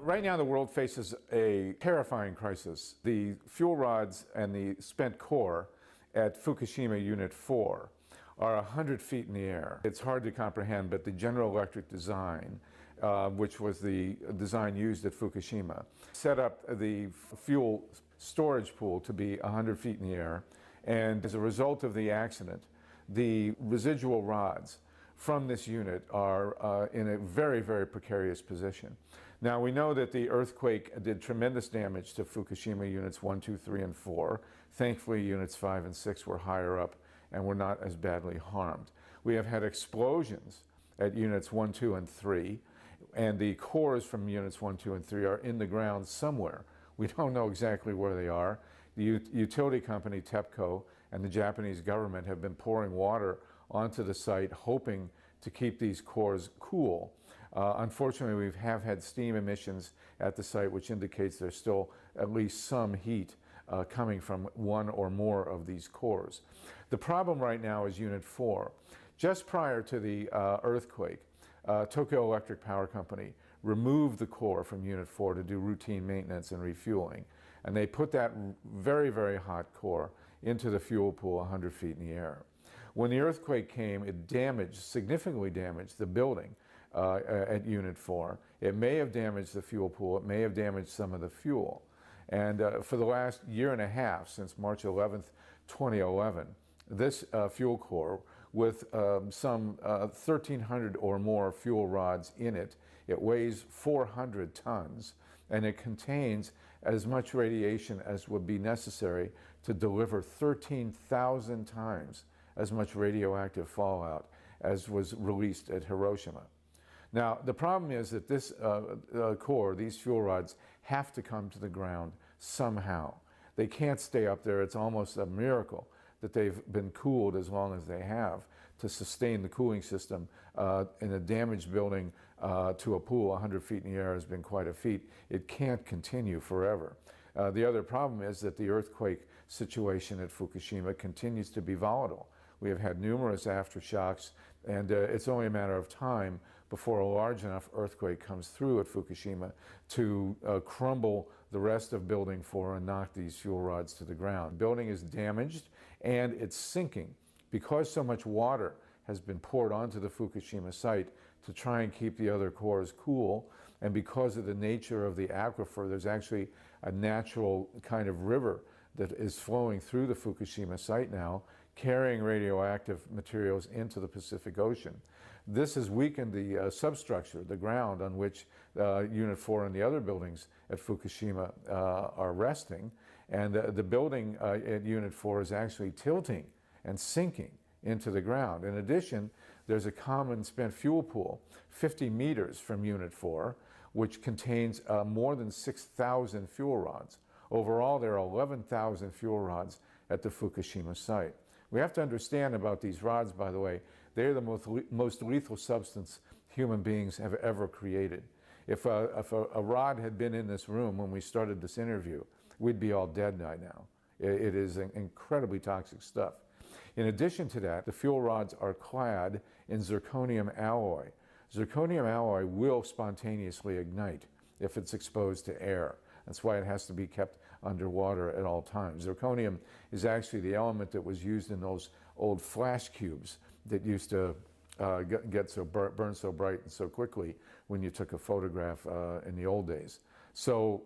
Right now, the world faces a terrifying crisis. The fuel rods and the spent core at Fukushima Unit 4 are 100 feet in the air. It's hard to comprehend, but the General Electric design, which was the design used at Fukushima, set up the fuel storage pool to be 100 feet in the air. And as a result of the accident, the residual rods from this unit are in a very, very precarious position. Now, we know that the earthquake did tremendous damage to Fukushima Units 1, 2, 3, and 4. Thankfully, Units 5 and 6 were higher up and were not as badly harmed. We have had explosions at Units 1, 2, and 3, and the cores from Units 1, 2, and 3 are in the ground somewhere. We don't know exactly where they are. The utility company, TEPCO, and the Japanese government have been pouring water onto the site, hoping to keep these cores cool. Unfortunately, we have had steam emissions at the site, which indicates there's still at least some heat coming from one or more of these cores. The problem right now is Unit 4. Just prior to the earthquake, Tokyo Electric Power Company removed the core from Unit 4 to do routine maintenance and refueling. And they put that very, very hot core into the fuel pool 100 feet in the air. When the earthquake came, it significantly damaged the building at Unit 4. It may have damaged the fuel pool. It may have damaged some of the fuel. And for the last year and a half, since March 11th, 2011, this fuel core with some 1,300 or more fuel rods in it, it weighs 400 tons, and it contains as much radiation as would be necessary to deliver 13,000 times as much radioactive fallout as was released at Hiroshima. Now, the problem is that this core, these fuel rods, have to come to the ground somehow. They can't stay up there. It's almost a miracle that they've been cooled as long as they have to sustain the cooling system in a damaged building to a pool 100 feet in the air has been quite a feat. It can't continue forever. The other problem is that the earthquake situation at Fukushima continues to be volatile. We have had numerous aftershocks, and it's only a matter of time before a large enough earthquake comes through at Fukushima to crumble the rest of Building 4 and knock these fuel rods to the ground. The building is damaged and it's sinking because so much water has been poured onto the Fukushima site to try and keep the other cores cool, and because of the nature of the aquifer, there's actually a natural kind of river that is flowing through the Fukushima site now, carrying radioactive materials into the Pacific Ocean. This has weakened the substructure, the ground on which Unit 4 and the other buildings at Fukushima are resting, and the building at Unit 4 is actually tilting and sinking into the ground. In addition, there's a common spent fuel pool 50 meters from Unit 4, which contains more than 6,000 fuel rods. Overall, there are 11,000 fuel rods at the Fukushima site. We have to understand about these rods, by the way, they're the most lethal substance human beings have ever created. If a rod had been in this room when we started this interview, we'd be all dead by now. It is incredibly toxic stuff. In addition to that, the fuel rods are clad in zirconium alloy. Zirconium alloy will spontaneously ignite if it's exposed to air. That's why it has to be kept underwater at all times. Zirconium is actually the element that was used in those old flash cubes that used to burn so bright and so quickly when you took a photograph in the old days. So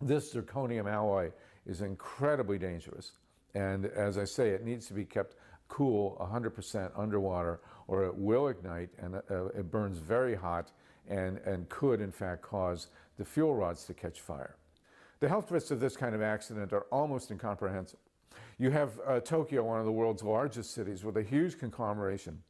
this zirconium alloy is incredibly dangerous. And as I say, it needs to be kept cool 100% underwater, or it will ignite, and it burns very hot and could in fact cause the fuel rods to catch fire. The health risks of this kind of accident are almost incomprehensible. You have Tokyo, one of the world's largest cities, with a huge conglomeration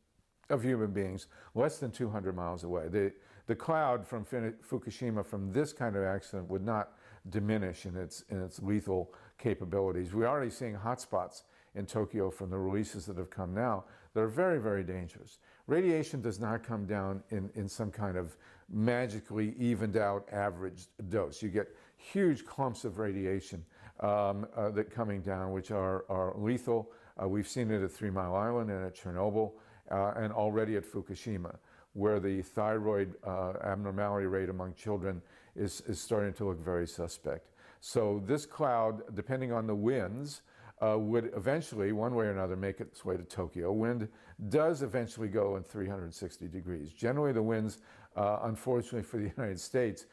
of human beings less than 200 miles away. The cloud from Fukushima from this kind of accident would not diminish in its lethal capabilities. We're already seeing hotspots in Tokyo from the releases that have come now that are very, very dangerous. Radiation does not come down in some kind of magically evened out average dose. You get huge clumps of radiation that coming down, which are lethal. We've seen it at 3 Mile Island and at Chernobyl, and already at Fukushima, where the thyroid abnormality rate among children is starting to look very suspect. So this cloud, depending on the winds, would eventually, one way or another, make its way to Tokyo. Wind does eventually go in 360 degrees. Generally, the winds, unfortunately for the United States,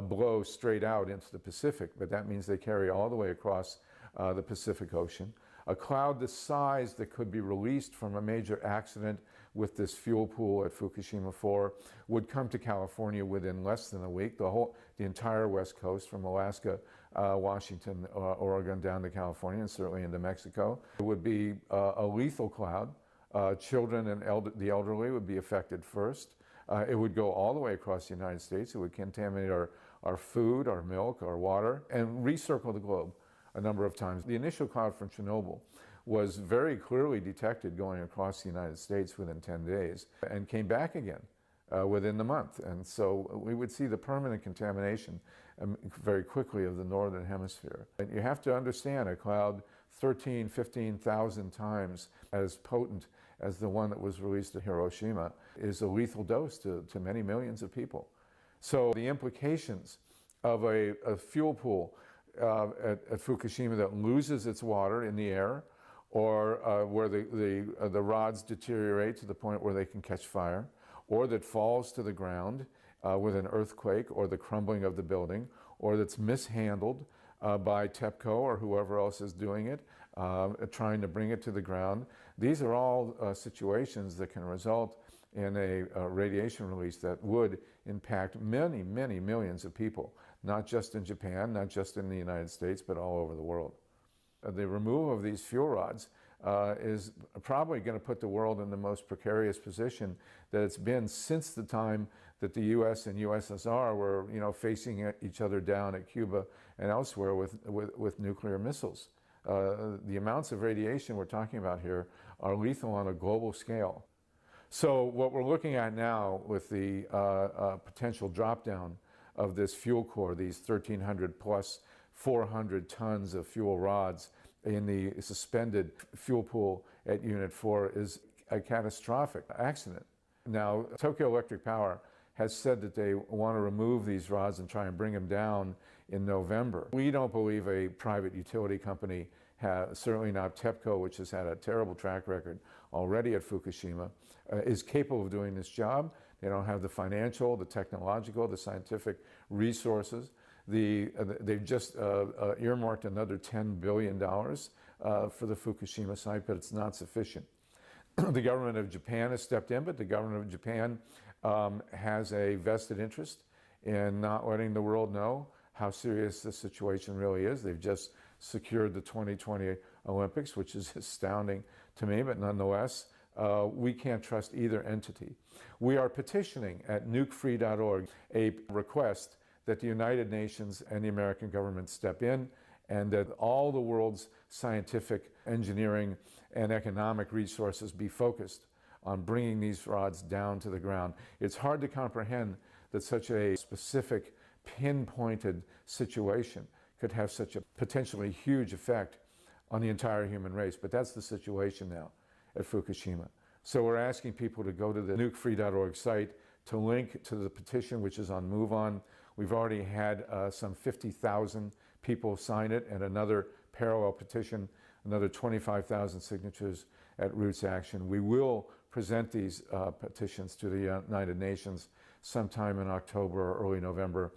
blow straight out into the Pacific, but that means they carry all the way across the Pacific Ocean. A cloud the size that could be released from a major accident with this fuel pool at Fukushima 4 would come to California within less than a week. The entire West Coast, from Alaska, Washington, Oregon down to California, and certainly into Mexico. It would be a lethal cloud. Children and the elderly would be affected first. It would go all the way across the United States. It would contaminate our food, our milk, our water, and recircle the globe a number of times. The initial cloud from Chernobyl was very clearly detected going across the United States within 10 days and came back again within the month. And so we would see the permanent contamination very quickly of the northern hemisphere. And you have to understand, a cloud 13, 15,000 times as potent as the one that was released at Hiroshima is a lethal dose to many millions of people. So the implications of a fuel pool at Fukushima that loses its water in the air, or where the rods deteriorate to the point where they can catch fire, or that falls to the ground with an earthquake or the crumbling of the building, or that's mishandled by TEPCO or whoever else is doing it, trying to bring it to the ground. These are all situations that can result in a radiation release that would impact many, many millions of people, not just in Japan, not just in the United States, but all over the world. The removal of these fuel rods is probably going to put the world in the most precarious position that it's been since the time that the U.S. and USSR were, facing each other down at Cuba and elsewhere with nuclear missiles. The amounts of radiation we're talking about here are lethal on a global scale. So what we're looking at now with the potential drop down of this fuel core, these 1,300 plus 400 tons of fuel rods in the suspended fuel pool at Unit 4, is a catastrophic accident. Now, Tokyo Electric Power has said that they want to remove these rods and try and bring them down in November. We don't believe a private utility company, certainly not TEPCO, which has had a terrible track record already at Fukushima, is capable of doing this job. They don't have the financial, the technological, the scientific resources. They've just earmarked another $10 billion for the Fukushima site, but it's not sufficient. The government of Japan has stepped in, but the government of Japan has a vested interest in not letting the world know how serious the situation really is. They've just secured the 2020 Olympics, which is astounding to me, but nonetheless, we can't trust either entity. We are petitioning at nukefree.org a request that the United Nations and the American government step in, and that all the world's scientific, engineering, and economic resources be focused on bringing these rods down to the ground. It's hard to comprehend that such a specific, pinpointed situation could have such a potentially huge effect on the entire human race. But that's the situation now at Fukushima. So we're asking people to go to the nukefree.org site to link to the petition, which is on MoveOn. We've already had some 50,000 people sign it, and another parallel petition, another 25,000 signatures at Roots Action. We will present these petitions to the United Nations sometime in October or early November.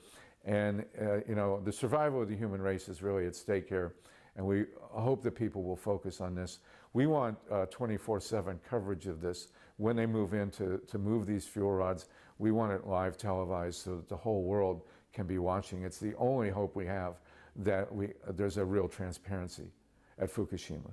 And you know, the survival of the human race is really at stake here, and we hope that people will focus on this. We want 24/7 coverage of this. When they move in to move these fuel rods, we want it live televised so that the whole world can be watching. It's the only hope we have that there's a real transparency at Fukushima.